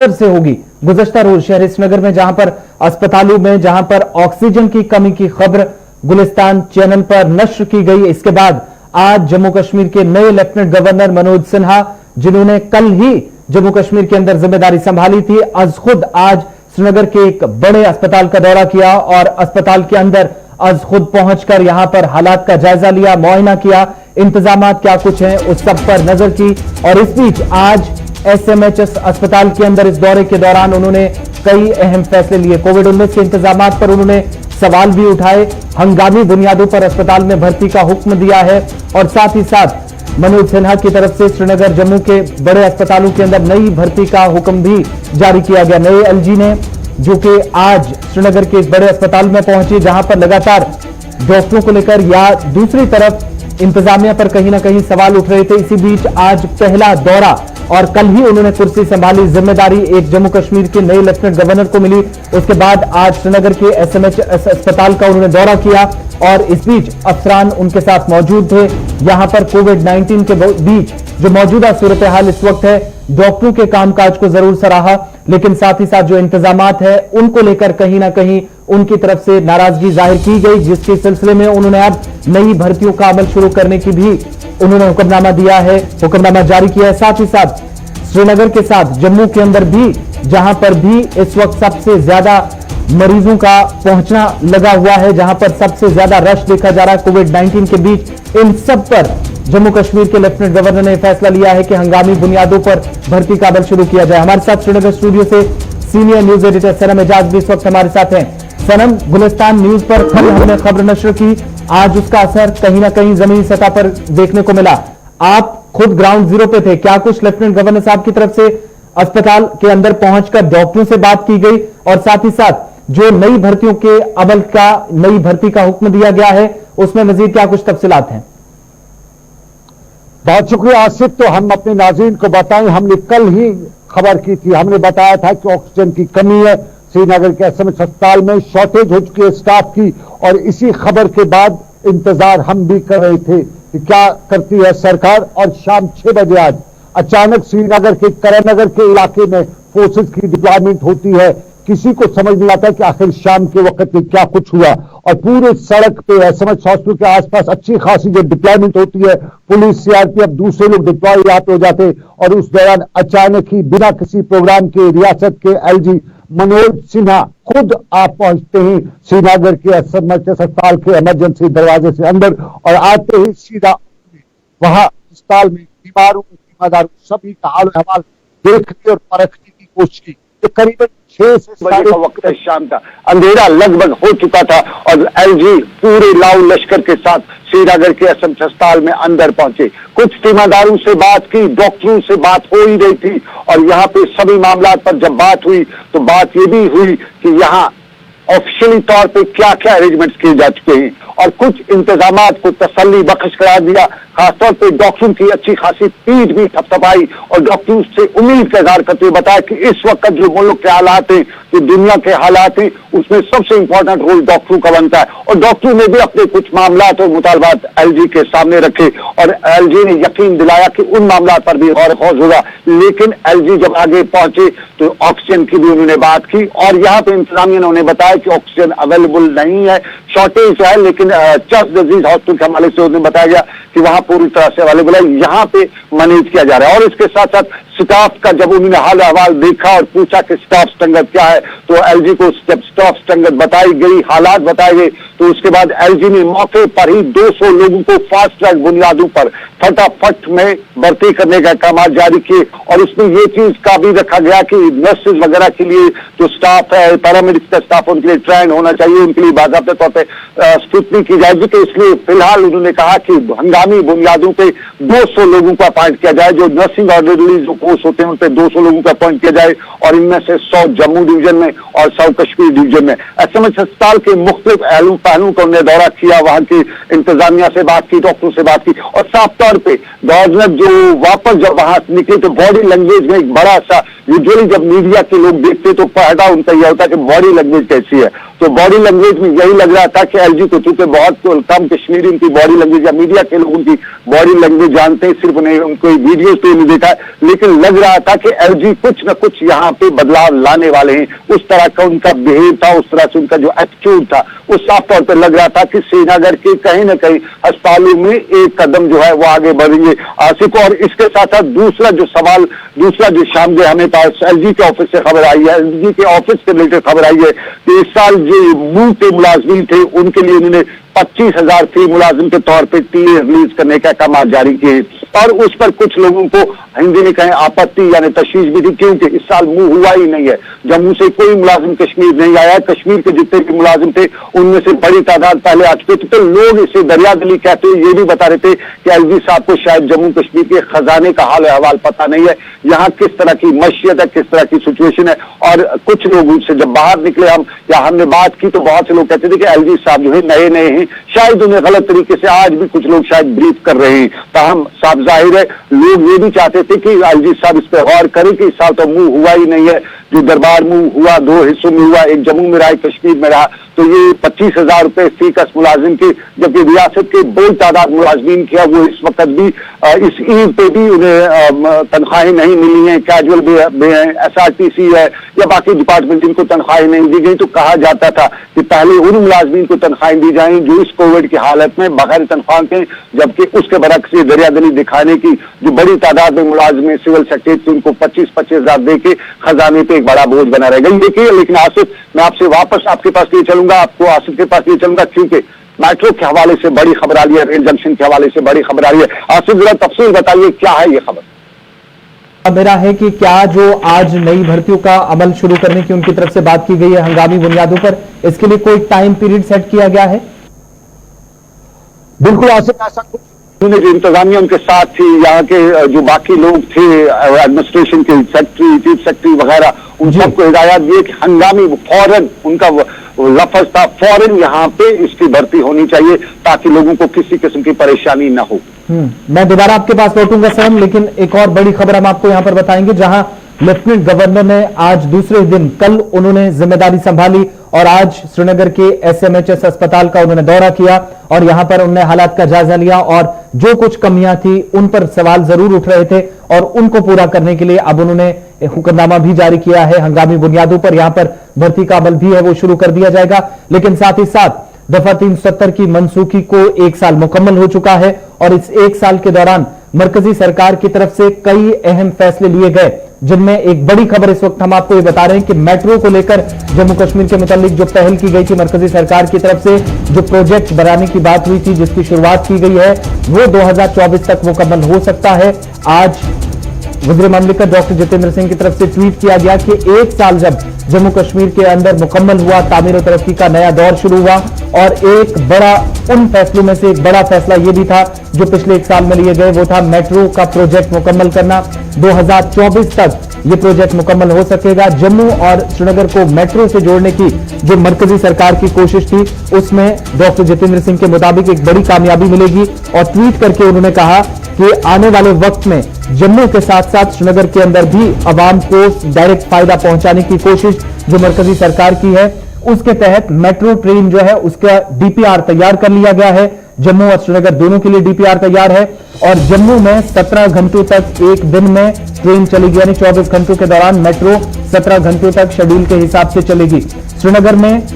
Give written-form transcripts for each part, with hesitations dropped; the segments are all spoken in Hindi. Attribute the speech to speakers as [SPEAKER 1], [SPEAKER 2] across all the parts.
[SPEAKER 1] से होगी। गुज़श्ता रोज शहर श्रीनगर में जहां पर अस्पतालों में जहां पर ऑक्सीजन की कमी की खबर गुलिस्तान चैनल पर नश्र की गई। इसके बाद आज जम्मू कश्मीर के नए लेफ्टिनेंट गवर्नर मनोज सिन्हा, जिन्होंने कल ही जम्मू कश्मीर के अंदर जिम्मेदारी संभाली थी, अज खुद आज श्रीनगर के एक बड़े अस्पताल का दौरा किया और अस्पताल के अंदर अज खुद पहुंचकर यहां पर हालात का जायजा लिया, मुआयना किया, इंतजाम क्या कुछ हैं उस सब पर नजर की। और इस बीच आज SMHS अस्पताल के अंदर इस दौरे के दौरान उन्होंने कई अहम फैसले लिए। कोविड-19 के इंतजाम पर उन्होंने सवाल भी उठाए, हंगामी बुनियादों पर अस्पताल में भर्ती का हुक्म दिया है और साथ ही साथ मनोज सिन्हा की तरफ से श्रीनगर जम्मू के बड़े अस्पतालों के अंदर नई भर्ती का हुक्म भी जारी किया गया। नए LG ने जो कि आज श्रीनगर के इस बड़े अस्पताल में पहुंचे, जहां पर लगातार डॉक्टरों को लेकर या दूसरी तरफ इंतजामिया पर कहीं ना कहीं सवाल उठ रहे थे। इसी बीच आज पहला दौरा और कल ही उन्होंने कुर्सी संभाली, जिम्मेदारी एक जम्मू कश्मीर के नए लेफ्टिनेंट गवर्नर को मिली। उसके बाद आज श्रीनगर के SMHS अस्पताल का उन्होंने दौरा किया और इस बीच अफसरान उनके साथ मौजूद थे। यहां पर कोविड-19 के बीच जो मौजूदा सूरत हाल इस वक्त है, डॉक्टरों के कामकाज को जरूर सराहा, लेकिन साथ ही साथ जो इंतजामात है उनको लेकर कहीं ना कहीं उनकी तरफ से नाराजगी जाहिर की गई, जिसके सिलसिले में उन्होंने अब नई भर्तियों का अमल शुरू करने की भी उन्होंने हुक्मनामा दिया है, हुक्मनामा जारी किया है। साथ ही साथ श्रीनगर के साथ जम्मू के अंदर भी जहां पर भी इस वक्त सबसे ज्यादा मरीजों का पहुंचना लगा हुआ है, जहां पर सबसे ज्यादा रश देखा जा रहा है कोविड-19 के बीच, इन सब पर जम्मू कश्मीर के लेफ्टिनेंट गवर्नर ने फैसला लिया है कि हंगामी बुनियादों पर भर्ती का अमल शुरू किया जाए। हमारे साथ श्रीनगर स्टूडियो से सीनियर न्यूज एडिटर सनम एजाज भी इस वक्त हमारे साथ हैं। सनम, गुलिस्तान न्यूज पर कल हमने खबर नश्र की, आज उसका असर कहीं ना कहीं जमीनी सतह पर देखने को मिला। आप खुद ग्राउंड जीरो पे थे, क्या कुछ लेफ्टिनेंट गवर्नर साहब की तरफ से अस्पताल के अंदर पहुंचकर डॉक्टरों से बात की गई और साथ ही साथ जो नई भर्तियों के अमल का, नई भर्ती का हुक्म दिया गया है, उसमें मजीद क्या कुछ तफसीलात हैं?
[SPEAKER 2] बहुत शुक्रिया आसिफ। तो हम अपने नाज़रीन को बताएं, हमने कल ही खबर की थी, हमने बताया था कि ऑक्सीजन की कमी है श्रीनगर के SMHS अस्पताल में, शॉर्टेज हो चुकी है स्टाफ की, और इसी खबर के बाद इंतजार हम भी कर रहे थे कि क्या करती है सरकार। और शाम 6 बजे आज अचानक श्रीनगर के करनगर के इलाके में फोर्सेस की डिप्लॉयमेंट होती है। किसी को समझ नहीं आता कि आखिर शाम के वक्त में क्या कुछ हुआ, और पूरे सड़क पे SMHS हॉस्पिटल के आसपास अच्छी खासी जो डिप्लॉयमेंट होती है, पुलिस, CRPF, दूसरे लोग डिप्लॉय यहाँ पे हो जाते, और उस दौरान अचानक ही बिना किसी प्रोग्राम के रियासत के LG मनोज सिन्हा खुद आप पहुंचते हैं श्रीनगर के SMHS अस्पताल के इमरजेंसी दरवाजे से अंदर, और आते ही सीधा वहां अस्पताल में बीमारों, तीमारदारों सभी का हाल अहवाल देखने और परखने की कोशिश की। करीबन 6 से 7 का वक्त शाम का अंधेरा लगभग हो चुका था और LG पूरे लाऊ लश्कर के साथ श्रीनगर के SMHS अस्पताल में अंदर पहुंचे। कुछ तीमारदारों से बात की, डॉक्टरों से बात हो ही रही थी, और यहाँ पे सभी मामला पर जब बात हुई तो बात ये भी हुई कि यहाँ ऑफिशियली तौर पे क्या क्या अरेंजमेंट्स किए जा चुके हैं, और कुछ इंतजामात को तसल्ली बख्श करार दिया। खासतौर पे डॉक्टरों की अच्छी खासी पीठ भी थपथपाई और डॉक्टरों से उम्मीद का इजहार करते हुए बताया कि इस वक्त जो मुल्क के हालात हैं, जो दुनिया के हालात हैं, उसमें सबसे इंपॉर्टेंट रोल डॉक्टरों का बनता है। और डॉक्टरों ने भी अपने कुछ मामला और मुतालबात LG के सामने रखे और LG ने यकीन दिलाया कि उन मामला पर भी गौर खौज होगा। लेकिन LG जब आगे पहुंचे तो ऑक्सीजन की भी उन्होंने बात की, और यहाँ पे इंतजामिया ने उन्हें बताया कि ऑक्सीजन अवेलेबल नहीं है, शॉर्टेज है, लेकिन चेस्ट डिजीज हॉस्पिटल के हवाले से उन्हें बताया गया कि वहां पूरी तरह से अवेलेबल है, यहाँ पे मैनेज किया जा रहा है। और इसके साथ साथ स्टाफ का जब उन्होंने हाल अहवाल देखा और पूछा कि स्टाफ स्ट्रेंथ क्या है, तो LG को जब स्टाफ स्ट्रेंथ बताई गई, हालात बताए गए, तो उसके बाद LG ने मौके पर ही 200 लोगों को फास्ट ट्रैक बुनियादों पर फटाफट में भर्ती करने का काम जारी किए। और इसमें ये चीज का भी रखा गया कि नर्सेज वगैरह के लिए जो स्टाफ है, पैरामेडिक्स का स्टाफ, उनके लिए ट्रेंड होना चाहिए, उनके लिए बाकायदा तौर पर स्क्रूटनी की जाएगी। तो इसलिए फिलहाल उन्होंने कहा कि हंगामी बुनियादों पर 200 लोगों को अपॉइंट किया जाए, जो नर्सिंग ऑर्डिनरीज जो कोर्स होते हैं उन पर 200 लोगों को अपॉइंट किया जाए, और इनमें से 100 जम्मू डिवीजन में और साउथ कश्मीर डिवीजन में। SMHS अस्पताल के मुख्तलिफ पहलुओं का उन्होंने दौरा किया, वहां की इंतजामिया से बात की, डॉक्टरों से बात की, और साफ तौर पर गवर्नर जो वापस जब वहां निकले तो बॉडी लैंग्वेज में एक बड़ा सा
[SPEAKER 3] यूजुअली जब मीडिया के लोग देखते तो पहला उनका यह होता है कि बॉडी लैंग्वेज कैसी है, तो बॉडी लैंग्वेज में यही लग रहा था कि एलजी को चूंकि बहुत कम कश्मीरी उनकी बॉडी लैंग्वेज या मीडिया के लोग उनकी बॉडी लैंग्वेज जानते हैं, सिर्फ उन्हें उनको वीडियो तो नहीं देखा, लेकिन लग रहा था कि एलजी कुछ न कुछ यहाँ पे बदलाव लाने वाले हैं। उस तरह का उनका बिहेव था, उस तरह से उनका जो एटीट्यूड था, उस साफ तौर पर लग रहा था कि श्रीनगर के कहीं न कहीं अस्पतालों में एक कदम जो है वो आगे बढ़ेंगे आसिफ। और इसके साथ साथ दूसरा जो शामदेह हमें पास एलजी के ऑफिस से खबर आई है, एलजी के ऑफिस से रिलेटेड खबर आई है कि इस साल जो मूव के मुलाजमीन थे उनके लिए उन्होंने 25,000 फी मुलाजिम के तौर पर टीए रिलीज करने का अहकाम जारी किए, और उस पर कुछ लोगों को हिंदी में कहें आपत्ति यानी तशवीश भी थी, क्योंकि इस साल मूव हुआ ही नहीं है। जम्मू से कोई मुलाजिम कश्मीर नहीं आया, कश्मीर के जितने भी मुलाजिम थे उनमें से बड़ी तादाद पहले आ चुके थे। तो लोग इसे दरियादिली कहते हुए ये भी बता रहे थे कि एलजी साहब को शायद जम्मू कश्मीर के खजाने का हाल अहवाल पता नहीं है, यहाँ किस तरह की मशीयत है, किस तरह की सिचुएशन है। और कुछ लोग उससे जब बाहर निकले हम या हमने बात की तो बहुत से लोग कहते थे कि एलजी साहब जो है नए नए हैं, शायद उन्हें गलत तरीके से आज भी कुछ लोग शायद ब्रीफ कर रहे हैं। ताहम साफ जाहिर है लोग ये भी चाहते थे कि एलजी साहब इस पर गौर करें कि इस साल तो मूव हुआ ही नहीं है। जो दरबार मूव हुआ 2 हिस्सों में हुआ, एक जम्मू में रहा, एक कश्मीर में रहा, तो ये 25,000 रुपए फी कस मुलाजिम के, जबकि रियासत के बड़ी तादाद मुलाजमीन किया वो इस वक्त भी इस ईद पे भी उन्हें तनख्वाहें नहीं मिली हैं, कैजुअल भी है, SRTC है या बाकी डिपार्टमेंट जिनको तनख्वाहें नहीं दी गई। तो कहा जाता था कि पहले उन मुलाजमीन को तनख्वाहें दी जाएं जो इस कोविड की हालत में बगैर तनख्वाह के, जबकि उसके बरक्स से दरियादिली दिखाने की जो बड़ी तादाद में मुलाजिम सिविल सेक्रेटरी उनको 25,000 दे के खजाने पे एक बड़ा बोझ बना रहेगा। देखिए, लेकिन आसिफ मैं आपसे वापस आपके पास लिए चलूंगा, आपको आसिफ के पास लिए चलूंगा, क्योंकि मेट्रो के हवाले से बड़ी खबर आ रही है, रेल जंक्शन के हवाले से बड़ी खबर आ रही है। आसिफ जरा तफसील बताइए क्या है ये खबर।
[SPEAKER 1] मेरा है कि क्या जो आज नई भर्तियों का अमल शुरू करने की उनकी तरफ से बात की गई है हंगामी बुनियादों पर, इसके लिए कोई टाइम पीरियड सेट किया गया है?
[SPEAKER 2] बिल्कुल आसिफ, ऐसा कुछ
[SPEAKER 3] उन्होंने जो इंतजामिया उनके साथ थी, यहाँ के जो बाकी लोग थे एडमिनिस्ट्रेशन के सेक्रेटरी, चीफ सेक्रेटरी वगैरह, उन सबको हिदायत दी कि हंगामी फौरन उनका लफ्ज था फौरन यहाँ पे इसकी भर्ती होनी चाहिए ताकि लोगों को किसी किस्म की परेशानी न हो।
[SPEAKER 1] मैं दोबारा आपके पास लौटूंगा सर, लेकिन एक और बड़ी खबर हम आपको यहां पर बताएंगे, जहां लेफ्टिनेंट गवर्नर ने आज दूसरे दिन कल उन्होंने जिम्मेदारी संभाली और आज श्रीनगर के SMHS अस्पताल का उन्होंने दौरा किया और यहां पर उन्होंने हालात का जायजा लिया और जो कुछ कमियां थी उन पर सवाल जरूर उठ रहे थे और उनको पूरा करने के लिए अब उन्होंने हुक्मनामा भी जारी किया है। हंगामी बुनियादों पर यहां पर भर्ती का अमल भी है वो शुरू कर दिया जाएगा, लेकिन साथ ही साथ दफा 370 की मनसूखी को 1 साल मुकम्मल हो चुका है और इस 1 साल के दौरान मरकजी सरकार की तरफ से कई अहम फैसले लिए गए, जिनमें एक बड़ी खबर इस वक्त हम आपको ये बता रहे हैं कि मेट्रो को लेकर जम्मू कश्मीर के मुतालिक जो पहल की गई थी मरकजी सरकार की तरफ से, जो प्रोजेक्ट बनाने की बात हुई थी जिसकी शुरुआत की गई है वो 2024 तक मुकम्मल हो सकता है। आज वज़ीर ममलिकत डॉक्टर जितेंद्र सिंह की तरफ से ट्वीट किया गया कि 1 साल जब जम्मू कश्मीर के अंदर मुकम्मल हुआ, तामीर और तरक्की का नया दौर शुरू हुआ और एक बड़ा उन फैसलों में से एक बड़ा फैसला यह भी था जो पिछले 1 साल में लिए गए, वो था मेट्रो का प्रोजेक्ट मुकम्मल करना। 2024 तक ये प्रोजेक्ट मुकम्मल हो सकेगा। जम्मू और श्रीनगर को मेट्रो से जोड़ने की जो मरकजी सरकार की कोशिश थी उसमें डॉक्टर जितेंद्र सिंह के मुताबिक एक बड़ी कामयाबी मिलेगी और ट्वीट करके उन्होंने कहा कि आने वाले वक्त में जम्मू के साथ साथ श्रीनगर के अंदर भी अवाम को डायरेक्ट फायदा पहुंचाने की कोशिश जो मरकजी सरकार की है उसके तहत मेट्रो ट्रेन जो है उसका DPR तैयार कर लिया गया है। जम्मू और श्रीनगर दोनों के लिए DPR तैयार है और जम्मू में 17 घंटों तक एक दिन में ट्रेन चलेगी, यानी 24 घंटों के दौरान मेट्रो 17 घंटों तक शेड्यूल के हिसाब से चलेगी। श्रीनगर में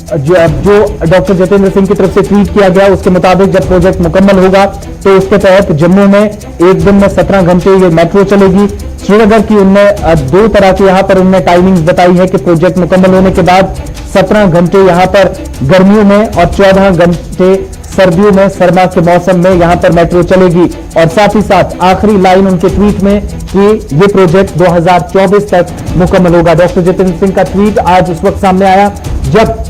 [SPEAKER 1] जो डॉक्टर जितेंद्र सिंह की तरफ से ट्वीट किया गया उसके मुताबिक जब प्रोजेक्ट मुकम्मल होगा तो उसके तहत जम्मू में एक दिन में 17 घंटे ये मेट्रो चलेगी। श्रीनगर की उनने 2 तरह की यहां पर उनने टाइमिंग बताई है कि प्रोजेक्ट मुकम्मल होने के बाद 17 घंटे यहां पर गर्मियों में और 14 घंटे सर्दियों में सरमा के मौसम में यहां पर मेट्रो चलेगी। और साथ ही साथ आखिरी लाइन उनके ट्वीट में कि ये प्रोजेक्ट 2024 तक मुकम्मल होगा। डॉक्टर जितेंद्र सिंह का ट्वीट आज उस वक्त सामने आया जब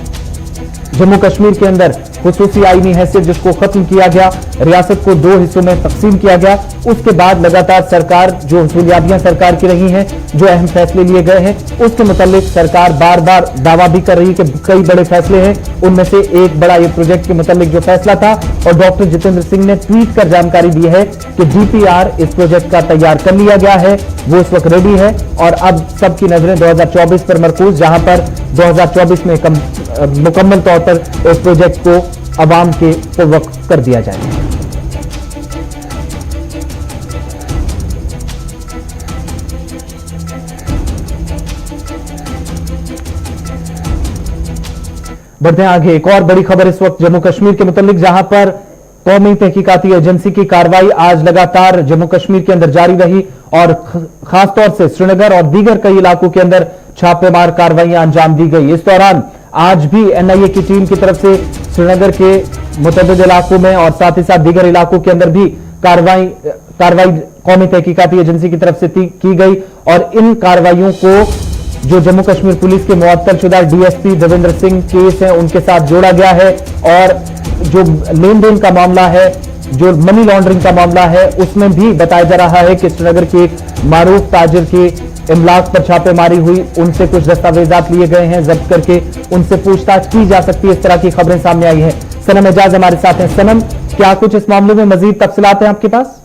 [SPEAKER 1] जम्मू कश्मीर के अंदर खुसूसी आईनी हैसियत जिसको खत्म किया गया, रियासत को 2 हिस्सों में तकसीम किया गया, उसके बाद लगातार सरकार जो हुसूलियाबियां सरकार की रही हैं, जो अहम फैसले लिए गए हैं, उसके मुताबिक सरकार बार बार दावा भी कर रही है कि कई बड़े फैसले हैं। उनमें से एक बड़ा ये प्रोजेक्ट के मुताबिक जो फैसला था, और डॉक्टर जितेंद्र सिंह ने ट्वीट कर जानकारी दी है कि डीपीआर इस प्रोजेक्ट का तैयार कर लिया गया है, वो इस वक्त रेडी है और अब सबकी नजरें 2024 पर मरकूज, जहां पर 2024 में मुकम्मल तौर पर इस प्रोजेक्ट को अवाम के वक्त कर दिया जाएगा। बढ़ते हैं आगे, एक और बड़ी खबर इस वक्त जम्मू कश्मीर के मुतालिक, जहां पर कौमी तहकीकाती एजेंसी की कार्रवाई आज लगातार जम्मू कश्मीर के अंदर जारी रही और खासतौर से श्रीनगर और दीगर कई इलाकों के अंदर छापेमार कार्रवाइयां अंजाम दी गई। इस दौरान आज भी एनआईए की टीम की तरफ से श्रीनगर के मुतअद्दिद इलाकों में और साथ ही साथ दीगर इलाकों के अंदर भी कार्रवाई कौमी तहकीकाती एजेंसी की तरफ से की गई और इन कार्रवाइयों को जो जम्मू कश्मीर पुलिस के मुअत्तलशुदा डीएसपी देवेंद्र सिंह केस है उनके साथ जोड़ा गया है और जो लेन देन का मामला है, जो मनी लॉन्ड्रिंग का मामला है, उसमें भी बताया जा रहा है कि श्रीनगर के एक मारूफ ताजिर के इमलाक पर छापेमारी हुई, उनसे कुछ दस्तावेजात लिए गए हैं, जब्त करके उनसे पूछताछ की जा सकती है। इस तरह की खबरें सामने आई हैं। सनम एजाज हमारे साथ हैं। सनम, क्या कुछ इस मामले में मजीद तफसीलात हैं आपके पास?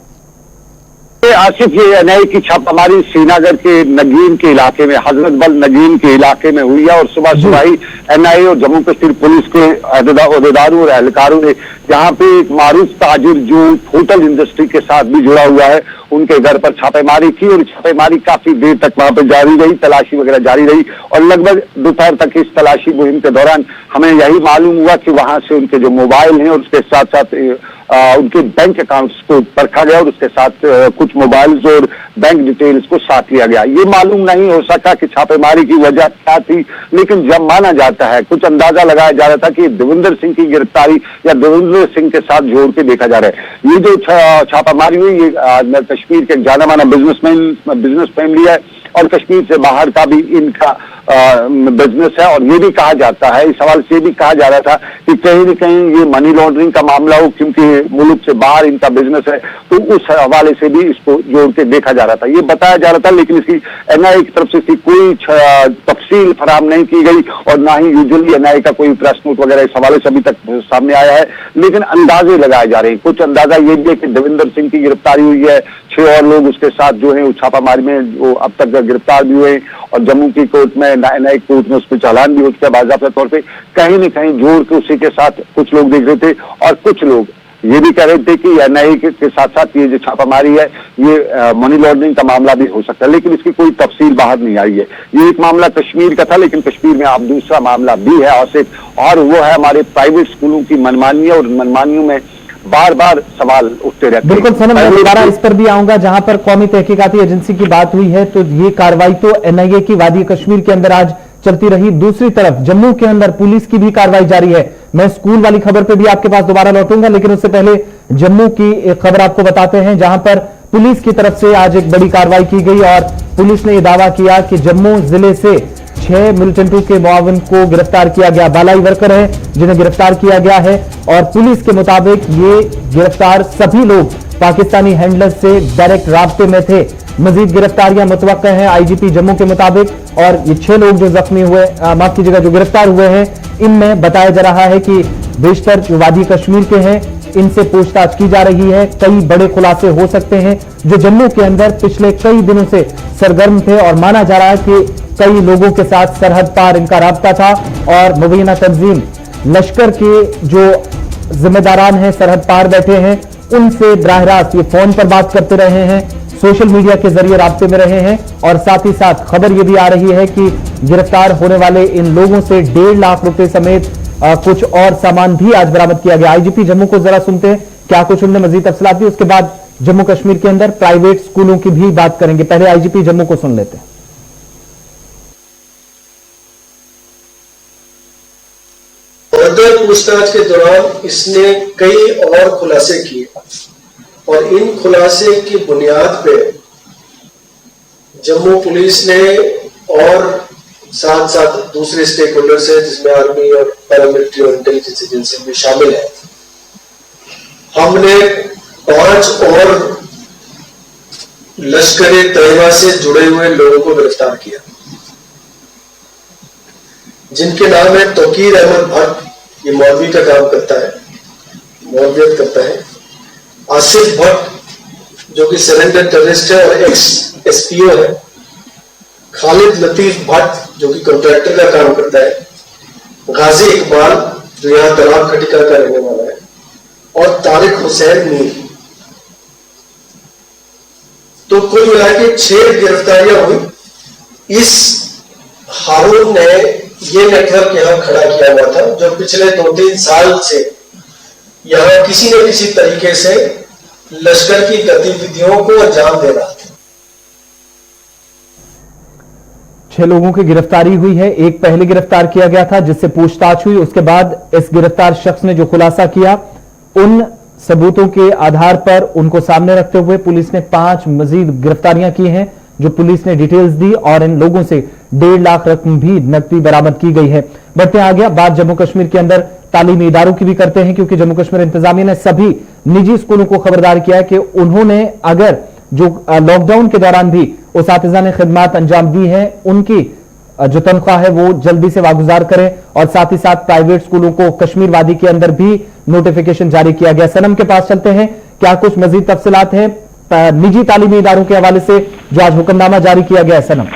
[SPEAKER 3] आसिफ, ये एनआईए की छापामारी श्रीनगर के नगीन के इलाके में, हजरत बल नगीन के इलाके में हुई है और सुबह सुबह ही एनआईए और जम्मू कश्मीर पुलिस के अहदेदारों और एहलकारों ने जहां पे एक मारूफ ताजिर जो होटल इंडस्ट्री के साथ भी जुड़ा हुआ है, उनके घर पर छापेमारी की और छापेमारी काफी देर तक वहां पर जारी रही, तलाशी वगैरह जारी रही और लगभग दोपहर तक इस तलाशी मुहिम के दौरान हमें यही मालूम हुआ कि वहां से उनके जो मोबाइल हैं और उसके साथ साथ उनके बैंक अकाउंट्स को परखा गया और उसके साथ कुछ मोबाइल्स और बैंक डिटेल्स को साथ लिया गया। ये मालूम नहीं हो सका कि छापेमारी की वजह क्या थी, लेकिन जब माना जाता है, कुछ अंदाजा लगाया जा रहा था कि देवेंद्र सिंह की गिरफ्तारी या देवेंद्र सिंह के साथ जोड़ के देखा जा रहा है। ये जो छापामारी हुई, ये कश्मीर के जाना माना बिजनेस फैमिली है और कश्मीर से बाहर का भी इनका बिजनेस है और ये भी कहा जाता है, इस सवाल से भी कहा जा रहा था कि कहीं न कहीं ये मनी लॉन्ड्रिंग का मामला हो, क्योंकि मुल्क से बाहर इनका बिजनेस है, तो उस हवाले से भी इसको जोड़ के देखा जा रहा था, ये बताया जा रहा था। लेकिन इसकी एनआईए की तरफ से इसकी कोई तफसील फराहम नहीं की गई और ना ही यूजुअली एनआईए का कोई प्रेस नोट वगैरह इस हवाले से अभी तक सामने आया है। लेकिन अंदाजे लगाए जा रहे हैं, कुछ अंदाजा ये भी है कि देवेंद्र सिंह की गिरफ्तारी हुई है, 6 और लोग उसके साथ जो है छापामारी में जो अब तक गिरफ्तार भी हुए और जम्मू की कोर्ट में, एनआईए कोर्ट में उस पर चालान भी हो चुका है बाज़ाब्ता तौर पे। कहीं न कहीं जोड़ के उसी के साथ कुछ लोग देख रहे थे और कुछ लोग ये भी कह रहे थे कि एनआईए के साथ साथ ये जो छापामारी है ये मनी लॉन्ड्रिंग का मामला भी हो सकता है, लेकिन इसकी कोई तफसील बाहर नहीं आई है। ये एक मामला कश्मीर का था, लेकिन कश्मीर में अब दूसरा मामला भी है आसिफ, और वो है हमारे प्राइवेट स्कूलों की मनमानियां और मनमानियों में बार बार सवाल उठते रहते हैं।
[SPEAKER 1] बिल्कुल सनम, मैं दोबारा इस पर भी आऊंगा। जहां पर कौमी तहकीकाती एजेंसी की बात हुई है तो ये कार्रवाई तो एनआईए की वादी कश्मीर के अंदर आज चलती रही, दूसरी तरफ जम्मू के अंदर पुलिस की भी कार्रवाई जारी है। मैं स्कूल वाली खबर पे भी आपके पास दोबारा लौटूंगा, लेकिन उससे पहले जम्मू की एक खबर आपको बताते हैं, जहां पर पुलिस की तरफ से आज एक बड़ी कार्रवाई की गई और पुलिस ने यह दावा किया कि जम्मू जिले से 6 मिलिटेंटों के मुआविन को गिरफ्तार किया गया। बालाई वर्कर हैं जिन्हें गिरफ्तार किया गया है और पुलिस के मुताबिक ये गिरफ्तार सभी लोग पाकिस्तानी हैंडलर्स से डायरेक्ट राब्ते में थे। मजीद गिरफ्तारियां मुतवक्का हैं आईजीपी जम्मू के मुताबिक, और ये 6 लोग जो जख्मी हुए, माफ कीजिएगा, जो गिरफ्तार हुए हैं, इनमें बताया जा रहा है कि बेशतर जो वादी कश्मीर के हैं, इनसे पूछताछ की जा रही है। कई बड़े खुलासे हो सकते हैं जो जम्मू के अंदर पिछले कई दिनों से सरगर्म थे और माना जा रहा है कि कई लोगों के साथ सरहद पार इनका राब्ता था और मुबैना तंजीम लश्कर के जो जिम्मेदारान हैं, सरहद पार बैठे हैं, उनसे बराह रास्त ये फोन पर बात करते रहे हैं, सोशल मीडिया के जरिए राब्ते में रहे हैं और साथ ही साथ खबर यह भी आ रही है कि गिरफ्तार होने वाले इन लोगों से 1.5 लाख रुपए समेत कुछ और सामान भी आज बरामद किया गया। आईजीपी जम्मू को जरा सुनते हैं क्या कुछ उन्होंने मजीद तफसीलात दी, उसके बाद जम्मू कश्मीर के अंदर प्राइवेट स्कूलों की भी बात करेंगे। पहले आईजीपी जम्मू को सुन लेते हैं।
[SPEAKER 4] पूछताछ के दौरान इसने कई और खुलासे किए और इन खुलासे की बुनियाद पे जम्मू पुलिस ने और साथ साथ दूसरे स्टेक होल्डर्स है जिसमें आर्मी और पैरामिलिट्री और इंटेलिजेंस एजेंसी भी शामिल है, हमने 5 और लश्कर-ए-तैयबा से जुड़े हुए लोगों को गिरफ्तार किया, जिनके नाम है तौकीर अहमद भट्ट, ये मौलवी का काम करता है, मौलवियत करता है। आसिफ भट्ट जो कि सरेंडर टेररिस्ट है और एक्स एसपीओ है। खालिद लतीफ भट्ट जो कि कॉन्ट्रैक्टर का काम करता है। गाजी इकबाल जो यहाँ तलाब खटिका का रहने वाला है, और तारिक हुसैन मीर। तो कुल मिला के 6 गिरफ्तारियां हुई। इस हारून ने ये नेटवर्क यहां खड़ा किया हुआ था, जो पिछले 2-3 साल से यहां किसी न किसी तरीके से लश्कर की गतिविधियों को अंजाम दे रहा था।
[SPEAKER 1] 6 लोगों की गिरफ्तारी हुई है। एक पहले गिरफ्तार किया गया था, जिससे पूछताछ हुई। उसके बाद इस गिरफ्तार शख्स ने जो खुलासा किया, उन सबूतों के आधार पर उनको सामने रखते हुए पुलिस ने 5 मजीद गिरफ्तारियां की हैं, जो पुलिस ने डिटेल्स दी, और इन लोगों से 1.5 लाख रकम भी नकदी बरामद की गई है। बढ़ते आ गया बात जम्मू कश्मीर के अंदर तालीमी इदारों की भी करते हैं, क्योंकि जम्मू कश्मीर इंतजामिया ने सभी निजी स्कूलों को खबरदार किया है कि उन्होंने अगर जो लॉकडाउन के दौरान भी उसातिज़ा ने खिदमात अंजाम दी है, उनकी जो तनख्वाह है वो जल्दी से वागुजार करें, और साथ ही साथ प्राइवेट स्कूलों को कश्मीर वादी के अंदर भी नोटिफिकेशन जारी किया गया। सनम के पास चलते हैं, क्या कुछ मजीद तफसीलात हैं निजी तालीमी इदारों के हवाले से जो आज हुक्मनामा जारी किया गया है? सनम,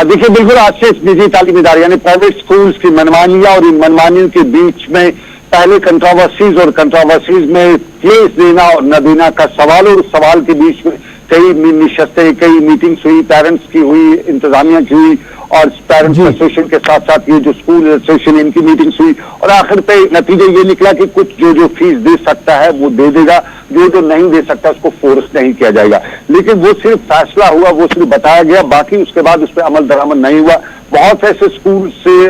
[SPEAKER 3] देखिए, बिल्कुल आज से निजी तालीमी इदारे यानी प्राइवेट स्कूल्स की मनमानियां और इन मनमानियों के बीच में पहले कंट्रोवर्सीज में प्लेस देना और न देना का सवाल, और उस सवाल के बीच में कई निशस्तें, कई मीटिंग्स हुई, पेरेंट्स की हुई, इंतजामिया की हुई, और पेरेंट्स एसोसिएशन के साथ साथ ये जो स्कूल एसोसिएशन इनकी मीटिंग्स हुई, और आखिर पे नतीजा ये निकला कि कुछ जो फीस दे सकता है वो दे देगा, जो नहीं दे सकता उसको फोर्स नहीं किया जाएगा। लेकिन वो सिर्फ फैसला हुआ, वो सिर्फ बताया गया, बाकी उसके बाद उस पर अमल दरामद नहीं हुआ। बहुत ऐसे स्कूल से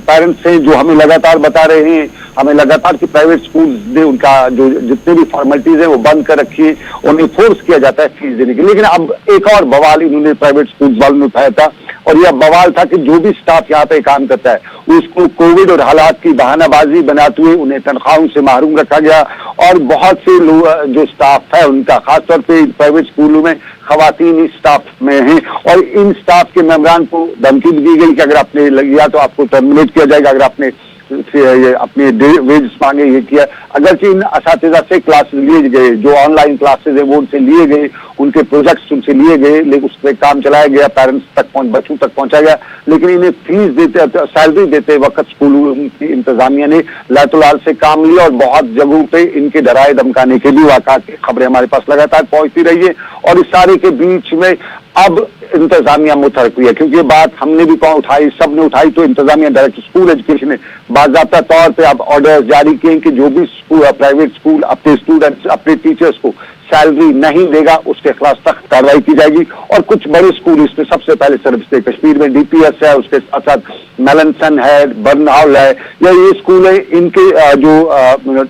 [SPEAKER 3] पेरेंट्स हैं जो हमें लगातार बता रहे हैं, हमें लगातार कि प्राइवेट स्कूल ने उनका जो जितने भी फॉर्मेलिटीज है वो बंद कर रखी है, उन्हें फोर्स किया जाता है फीस देने के। लेकिन अब एक और बवाल इन्होंने प्राइवेट स्कूल वालों ने उठाया था, और यह बवाल था कि जो भी स्टाफ यहाँ पे काम करता है उसको कोविड और हालात की बहानाबाजी बनाते हुए उन्हें तनख्वाहों से महरूम रखा गया, और बहुत से लोग जो स्टाफ है उनका, खासतौर पे प्राइवेट स्कूलों में खवातीन इस स्टाफ में हैं, और इन स्टाफ के मेंबरान को धमकी दी गई कि अगर आपने लिया तो आपको टर्मिनेट किया जाएगा, अगर आपने अपने वेज मांगे, ये किया। अगरचे इन असातिज़ा से क्लासेस लिए गए, जो ऑनलाइन क्लासेस है वो उनसे लिए गए, उनके प्रोजेक्ट्स उनसे लिए गए, लेकिन उस पर काम चलाया गया, पेरेंट्स तक बच्चों तक पहुंचा गया। लेकिन इन्हें फीस देते, सैलरी देते वक्त स्कूल की इंतजामिया ने लातुलाल से काम लिया, और बहुत जगहों पे इनके डराए धमकाने के भी वाक़ात की खबरें हमारे पास लगातार पहुंचती रही है। और इस सारे के बीच में अब इंतजामिया मुतहरक हुई है, क्योंकि ये बात हमने भी उठाई, सबने उठाई, तो इंतजामिया डायरेक्टर स्कूल एजुकेशन ने बाज़ाब्ता तौर पे अब ऑर्डर्स जारी किए कि जो भी प्राइवेट स्कूल अपने स्टूडेंट्स, अपने टीचर्स को सैलरी नहीं देगा उसके खिलाफ सख्त कार्रवाई की जाएगी। और कुछ बड़े स्कूल, इसमें सबसे पहले सर्विस कश्मीर में डीपीएस है, उसके साथ साथ मेलनसन है, बर्नहाल है, या ये स्कूल है, इनके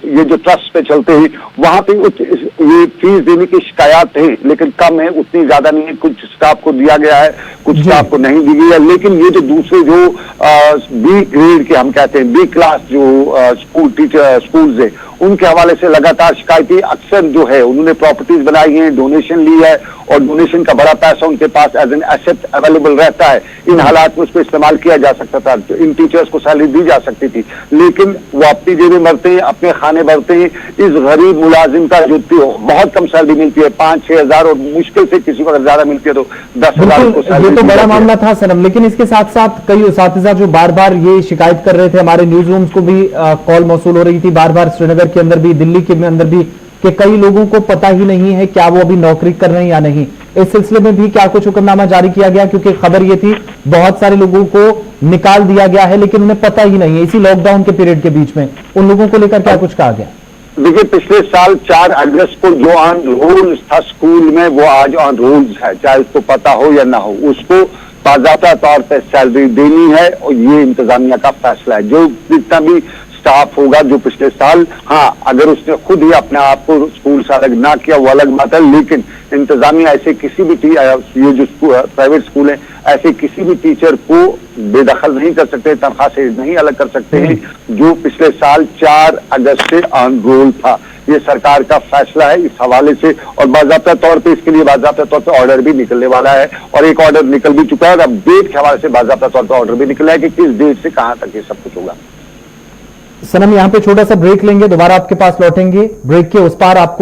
[SPEAKER 3] ये जो ट्रस्ट पे चलते हैं वहां पे ये फीस देने की शिकायत है, लेकिन कम है, उतनी ज्यादा नहीं है। कुछ स्टाफ को दिया गया है, कुछ स्टाफ को नहीं दी गई है। लेकिन ये जो दूसरे जो बी ग्रेड के हम कहते हैं, बी क्लास जो स्कूल्स है, उनके हवाले से लगातार शिकायतें अक्सर जो है उन्होंने प्रॉपर्टीज बनाई हैं, डोनेशन ली है, और डोनेशन का बड़ा पैसा उनके पास एज एन एसेट अवेलेबल रहता है। इन हालात में उसको इस्तेमाल किया जा सकता था, तो इन टीचर्स को सैलरी दी जा सकती थी, लेकिन वो अपनी जेबें भरते हैं, अपने खाने भरते हैं। इस गरीब मुलाजिम का जो बहुत कम सैलरी मिलती है, 5-6 हजार, और मुश्किल से किसी को अगर ज्यादा मिलती है तो 10,000 को सैलरी।
[SPEAKER 1] ये तो बड़ा मामला था सनम, लेकिन इसके साथ साथ कई उसातिज़ा जो बार बार ये शिकायत कर रहे थे, हमारे न्यूज रूम्स को भी कॉल मौसूल हो रही थी बार बार, श्रीनगर के अंदर भी, दिल्ली के अंदर भी, कि कई लोगों को पता ही नहीं है क्या वो अभी नौकरी कर रहे हैं या नहीं। इस सिलसिले में भी क्या कुछ हुक्मनामा जारी किया गया? क्योंकि खबर ये थी बहुत सारे लोगों को निकाल दिया गया है, लेकिन उन्हें पता ही नहीं है। इसी लॉकडाउन के पीरियड के बीच में उन लोगों को लेकर क्या कुछ कहा गया?
[SPEAKER 3] देखिए, पिछले साल 4 अगस्त को जो ऑन रोल्स था स्कूल में, वो आज ऑन रोल्स है, चाहे उसको पता हो या ना हो, उसको बाज़ाब्ता तौर पर सैलरी देनी है, और ये इंतजामिया का फैसला है। जो जितना भी स्टाफ होगा जो पिछले साल, हाँ, अगर उसने खुद ही अपने आप को स्कूल से अलग ना किया वो अलग बात है, लेकिन इंतजामिया ऐसे किसी भी ये जो प्राइवेट स्कूल है, ऐसे किसी भी टीचर को बेदखल नहीं कर सकते, तनख्वाह से नहीं अलग कर सकते हैं, जो पिछले साल 4 अगस्त से ऑन रोल था। ये सरकार का फैसला है इस हवाले से, और बाकायदा तौर पे इसके लिए बाकायदा तौर पे ऑर्डर भी निकलने वाला है, और एक ऑर्डर निकल भी चुका है, और अब डेट के हवाले से बाकायदा तौर पर ऑर्डर भी निकला है कि किस डेट से कहां तक ये सब कुछ होगा।
[SPEAKER 1] सनम, यहां पे छोटा सा ब्रेक लेंगे, दोबारा आपके पास लौटेंगे। ब्रेक के उस पार आपको